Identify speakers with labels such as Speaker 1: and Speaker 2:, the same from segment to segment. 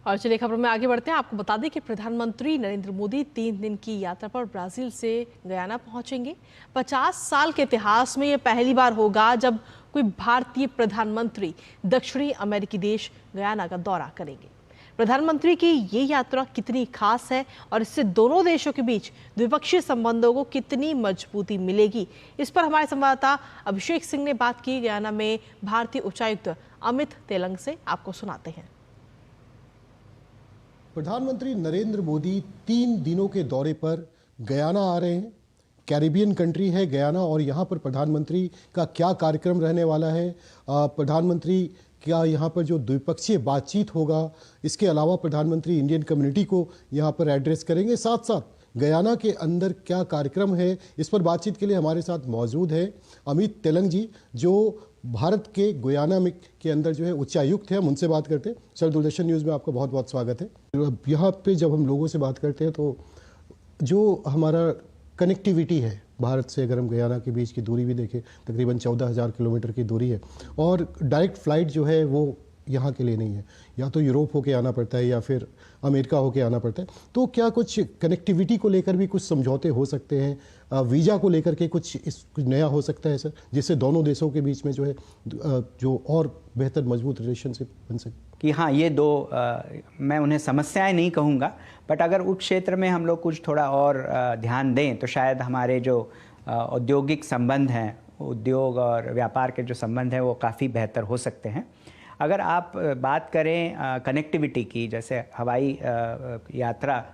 Speaker 1: और चलिए खबरों में आगे बढ़ते हैं। आपको बता दें कि प्रधानमंत्री नरेंद्र मोदी 3 दिन की यात्रा पर ब्राजील से गयाना पहुंचेंगे। 50 साल के इतिहास में यह पहली बार होगा जब कोई भारतीय प्रधानमंत्री दक्षिणी अमेरिकी देश गयाना का दौरा करेंगे। प्रधानमंत्री की ये यात्रा कितनी खास है और इससे दोनों देशों के बीच द्विपक्षीय संबंधों को कितनी मजबूती मिलेगी, इस पर हमारे संवाददाता अभिषेक सिंह ने बात की गयाना में भारतीय उच्चायुक्त अमित तेलंग से। आपको सुनाते हैं।
Speaker 2: प्रधानमंत्री नरेंद्र मोदी 3 दिनों के दौरे पर गयाना आ रहे हैं। कैरिबियन कंट्री है गयाना और यहाँ पर प्रधानमंत्री का क्या कार्यक्रम रहने वाला है, प्रधानमंत्री क्या यहाँ पर जो द्विपक्षीय बातचीत होगा, इसके अलावा प्रधानमंत्री इंडियन कम्युनिटी को यहाँ पर एड्रेस करेंगे। साथ साथ गयाना के अंदर क्या कार्यक्रम है, इस पर बातचीत के लिए हमारे साथ मौजूद है अमित तेलंग जी, जो भारत के गुयाना में के अंदर जो है उच्चायुक्त है। हम उनसे बात करते हैं। सर, दूरदर्शन न्यूज़ में आपका बहुत बहुत स्वागत है। यहाँ पे जब हम लोगों से बात करते हैं तो जो हमारा कनेक्टिविटी है भारत से, अगर हम गयाना के बीच की दूरी भी देखें, तकरीबन 14,000 किलोमीटर की दूरी है और डायरेक्ट फ्लाइट जो है वो यहाँ के लिए नहीं है, या तो यूरोप होके आना पड़ता है या फिर अमेरिका होके आना पड़ता है। तो क्या कुछ कनेक्टिविटी को लेकर भी कुछ समझौते हो सकते हैं, वीज़ा को लेकर के कुछ नया हो सकता है सर, जिससे दोनों देशों के बीच में जो है जो और बेहतर मजबूत रिलेशनशिप बन सके?
Speaker 3: कि हाँ, ये दो मैं उन्हें समस्याएं नहीं कहूँगा, बट अगर उस क्षेत्र में हम लोग कुछ थोड़ा और ध्यान दें तो शायद हमारे जो औद्योगिक संबंध हैं, उद्योग और व्यापार के जो संबंध हैं वो काफ़ी बेहतर हो सकते हैं। अगर आप बात करें कनेक्टिविटी की, जैसे हवाई यात्रा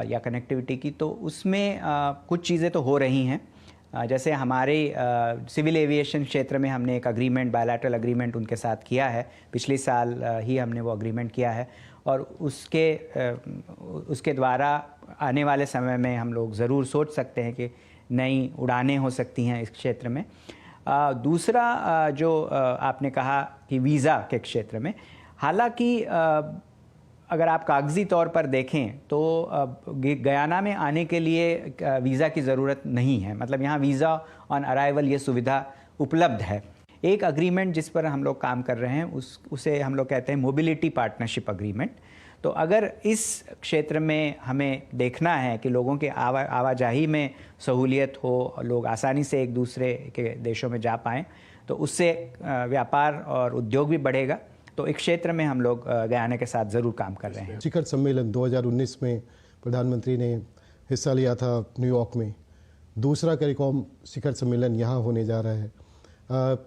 Speaker 3: या कनेक्टिविटी की, तो उसमें कुछ चीज़ें तो हो रही हैं। जैसे हमारे सिविल एविएशन क्षेत्र में हमने एक अग्रीमेंट, बायलैटरल अग्रीमेंट उनके साथ किया है। पिछले साल ही हमने वो अग्रीमेंट किया है और उसके द्वारा आने वाले समय में हम लोग ज़रूर सोच सकते हैं कि नई उड़ानें हो सकती हैं इस क्षेत्र में। दूसरा जो आपने कहा कि वीज़ा के क्षेत्र में, हालांकि अगर आप कागज़ी तौर पर देखें तो गयाना में आने के लिए वीज़ा की ज़रूरत नहीं है। मतलब यहाँ वीज़ा ऑन अराइवल ये सुविधा उपलब्ध है। एक अग्रीमेंट जिस पर हम लोग काम कर रहे हैं उसे हम लोग कहते हैं मोबिलिटी पार्टनरशिप अग्रीमेंट। तो अगर इस क्षेत्र में हमें देखना है कि लोगों के आवाजाही में सहूलियत हो, लोग आसानी से एक दूसरे के देशों में जा पाएँ, तो उससे व्यापार और उद्योग भी बढ़ेगा। तो एक क्षेत्र में हम लोग गयाना के साथ ज़रूर काम कर रहे हैं।
Speaker 2: शिखर सम्मेलन 2019 में प्रधानमंत्री ने हिस्सा लिया था न्यूयॉर्क में। दूसरा कैरिकॉम शिखर सम्मेलन यहाँ होने जा रहा है।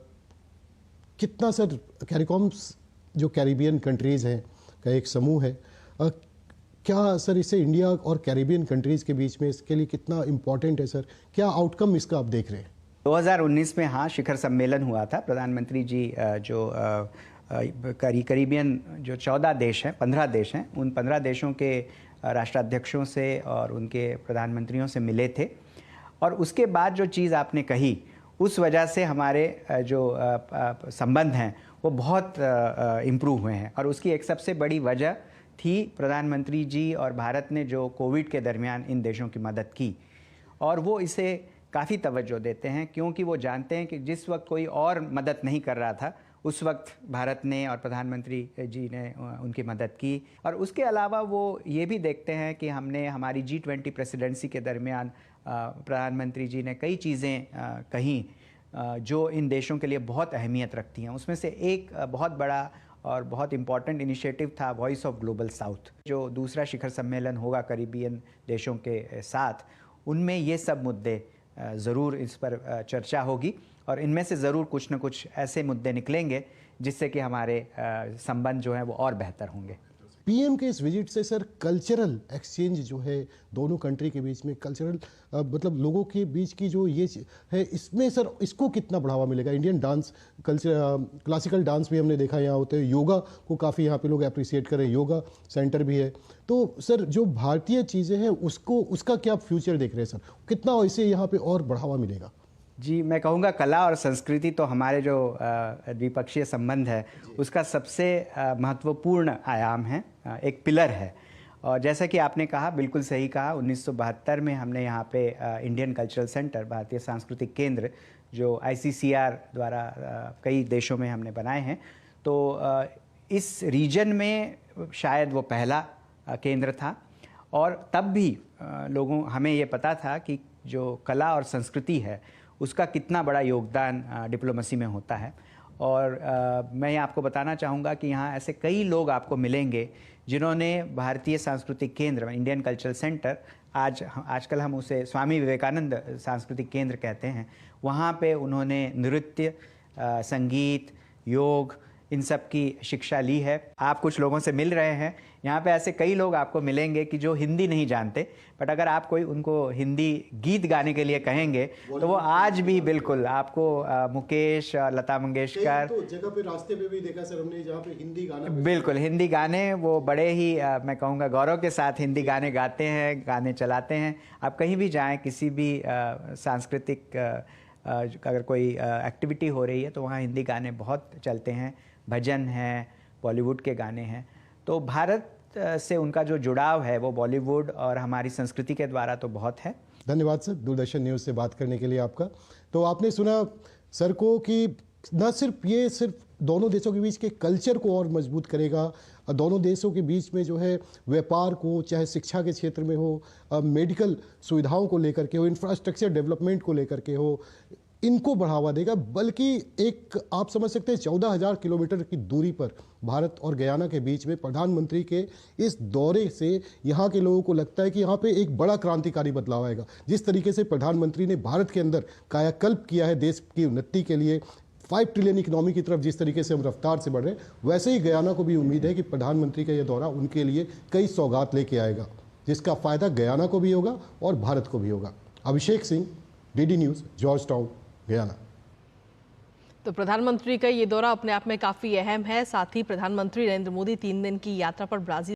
Speaker 2: कितना सर कैरिकॉम्स जो कैरिबियन कंट्रीज़ हैं का एक समूह है, क्या सर इससे इंडिया और कैरिबियन कंट्रीज़ के बीच में इसके लिए कितना इम्पोर्टेंट है सर? क्या आउटकम इसका आप देख रहे हैं?
Speaker 3: 2019 में हाँ शिखर सम्मेलन हुआ था। प्रधानमंत्री जी जो करीबियन जो 14 देश हैं, 15 देश हैं, उन 15 देशों के राष्ट्राध्यक्षों से और उनके प्रधानमंत्रियों से मिले थे। और उसके बाद जो चीज़ आपने कही, उस वजह से हमारे जो संबंध हैं वो बहुत इम्प्रूव हुए हैं। और उसकी एक सबसे बड़ी वजह थी प्रधानमंत्री जी और भारत ने जो कोविड के दरमियान इन देशों की मदद की, और वो इसे काफ़ी तवज्जो देते हैं क्योंकि वो जानते हैं कि जिस वक्त कोई और मदद नहीं कर रहा था, उस वक्त भारत ने और प्रधानमंत्री जी ने उनकी मदद की। और उसके अलावा वो ये भी देखते हैं कि हमने हमारी G20 प्रेसिडेंसी के दरमियान प्रधानमंत्री जी ने कई चीज़ें कहीं जो इन देशों के लिए बहुत अहमियत रखती हैं। उसमें से एक बहुत बड़ा और बहुत इम्पॉर्टेंट इनिशिएटिव था वॉइस ऑफ ग्लोबल साउथ, जो दूसरा शिखर सम्मेलन होगा करीबियन देशों के साथ। उनमें ये सब मुद्दे ज़रूर इस पर चर्चा होगी और इनमें से ज़रूर कुछ न कुछ ऐसे मुद्दे निकलेंगे जिससे कि हमारे संबंध जो हैं वो और बेहतर होंगे।
Speaker 2: पीएम के इस विजिट से सर कल्चरल एक्सचेंज जो है दोनों कंट्री के बीच में, कल्चरल मतलब लोगों के बीच की जो ये है, इसमें सर इसको कितना बढ़ावा मिलेगा? Indian dance culture, classical dance भी हमने देखा यहाँ होते हैं, योगा को काफ़ी यहाँ पे लोग अप्रिसिएट करें, योगा सेंटर भी है। तो सर जो भारतीय चीज़ें हैं उसका क्या फ्यूचर देख रहे हैं सर? कितना इससे यहाँ पे और बढ़ावा मिलेगा?
Speaker 3: जी, मैं कहूँगा कला और संस्कृति तो हमारे जो द्विपक्षीय संबंध है उसका सबसे महत्वपूर्ण आयाम है, एक पिलर है। और जैसा कि आपने कहा, बिल्कुल सही कहा, 1972 में हमने यहाँ पे इंडियन कल्चरल सेंटर, भारतीय सांस्कृतिक केंद्र, जो ICCR द्वारा कई देशों में हमने बनाए हैं। तो इस रीजन में शायद वो पहला केंद्र था। और तब भी हमें ये पता था कि जो कला और संस्कृति है उसका कितना बड़ा योगदान डिप्लोमेसी में होता है। और मैं आपको बताना चाहूँगा कि यहाँ ऐसे कई लोग आपको मिलेंगे जिन्होंने भारतीय सांस्कृतिक केंद्र, इंडियन कल्चरल सेंटर, आजकल हम उसे स्वामी विवेकानंद सांस्कृतिक केंद्र कहते हैं, वहाँ पे उन्होंने नृत्य, संगीत, योग, इन सब की शिक्षा ली है। आप कुछ लोगों से मिल रहे हैं, यहाँ पे ऐसे कई लोग आपको मिलेंगे कि जो हिंदी नहीं जानते, बट अगर आप कोई उनको हिंदी गीत गाने के लिए कहेंगे तो वो आज भी बिल्कुल आपको मुकेश, लता मंगेशकर,
Speaker 2: तो जगह पे रास्ते पे भी देखा सर हमने जहाँ पे हिंदी गाना,
Speaker 3: बिल्कुल हिंदी गाने वो बड़े ही मैं कहूँगा गौरव के साथ हिंदी गाने गाते हैं, गाने चलाते हैं। आप कहीं भी जाएं, किसी भी सांस्कृतिक अगर कोई एक्टिविटी हो रही है तो वहाँ हिंदी गाने बहुत चलते हैं, भजन हैं, बॉलीवुड के गाने हैं। तो भारत से उनका जो जुड़ाव है वो बॉलीवुड और हमारी संस्कृति के द्वारा तो बहुत है।
Speaker 2: धन्यवाद सर दूरदर्शन न्यूज़ से बात करने के लिए आपका। तो आपने सुना सर को कि न सिर्फ दोनों देशों के बीच के कल्चर को और मजबूत करेगा, दोनों देशों के बीच में जो है व्यापार को, चाहे शिक्षा के क्षेत्र में हो, मेडिकल सुविधाओं को लेकर के हो, इंफ्रास्ट्रक्चर डेवलपमेंट को लेकर के हो, इनको बढ़ावा देगा। बल्कि एक आप समझ सकते हैं 14,000 किलोमीटर की दूरी पर भारत और गयाना के बीच में प्रधानमंत्री के इस दौरे से यहाँ के लोगों को लगता है कि यहाँ पे एक बड़ा क्रांतिकारी बदलाव आएगा। जिस तरीके से प्रधानमंत्री ने भारत के अंदर कायाकल्प किया है देश की उन्नति के लिए, 5 ट्रिलियन इकोनॉमी की तरफ जिस तरीके से हम रफ्तार से बढ़ रहे हैं, वैसे ही गयाना को भी उम्मीद है कि प्रधानमंत्री का यह दौरा उनके लिए कई सौगात लेके आएगा, जिसका फायदा गयाना को भी होगा और भारत को भी होगा। Abhishek Singh, DD news, Georgetown, Guyana.
Speaker 1: तो प्रधानमंत्री का ये दौरा अपने आप में काफी अहम है। साथ ही प्रधानमंत्री नरेंद्र मोदी 3 दिन की यात्रा पर ब्राजील